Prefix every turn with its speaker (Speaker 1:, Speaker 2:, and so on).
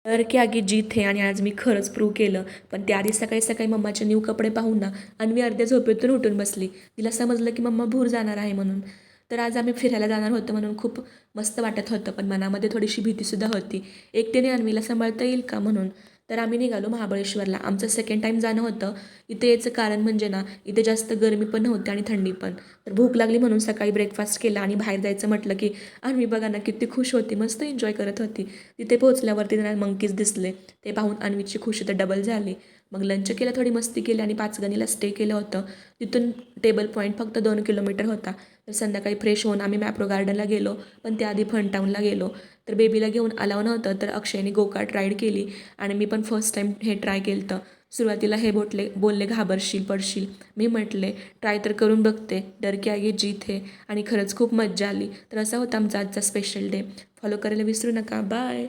Speaker 1: डर के आगे जीत है आणि आज मी खरंच प्रूव्ह केलं. पण त्याआधी सकाळी सकाळी मम्माचे न्यू कपडे पाहून ना अन्वी अर्ध्या झोपेतून उठून बसली. तिला समजलं की मम्मा भूर जाणार आहे म्हणून. तर आज आम्ही फिरायला जाणार होतो म्हणून खूप मस्त वाटत होतं, पण मनामध्ये थोडीशी भीतीसुद्धा होती. एकटीने अन्वीला सांभाळता येईल का म्हणून. तर आम्ही निघालो महाबळेश्वरला. आमचं सेकंड टाईम जाणं होतं. इथे यायचं कारण म्हणजे ना, इथे जास्त गरमी पण नव्हती आणि थंडी पण. तर भूक लागली म्हणून सकाळी ब्रेकफास्ट केला आणि बाहेर जायचं म्हटलं की अन्वी बघा ना किती खुश होती, मस्त एन्जॉय करत होती. तिथे पोहोचल्यावरती त्यांना मंकीज दिसले. ते पाहून अन्वीची खुशी तर डबल झाली. मग लंच केलं, थोडी मस्ती केली आणि पाचगणीला स्टे केलं होतं. तिथून टेबल पॉईंट फक्त 2 किलोमीटर होता. तर संध्याकाळी फ्रेश होऊन आम्ही मॅप्रो गार्डनला गेलो, पण त्याआधी फनटाऊनला गेलो. तर बेबीला घेऊन अलाव नव्हतं, तर अक्षयने गोकार्ट राईड केली आणि मी पण फर्स्ट टाईम हे ट्राय केलं होतं. सुरुवातीला हे बोलले घाबरशील पडशील. मी म्हटले ट्राय तर करून बघते, डर के आगे जीत है. आणि खरंच खूप मज्जा आली. तर असा होता आमचा आजचा स्पेशल डे. फॉलो करायला विसरू नका. बाय.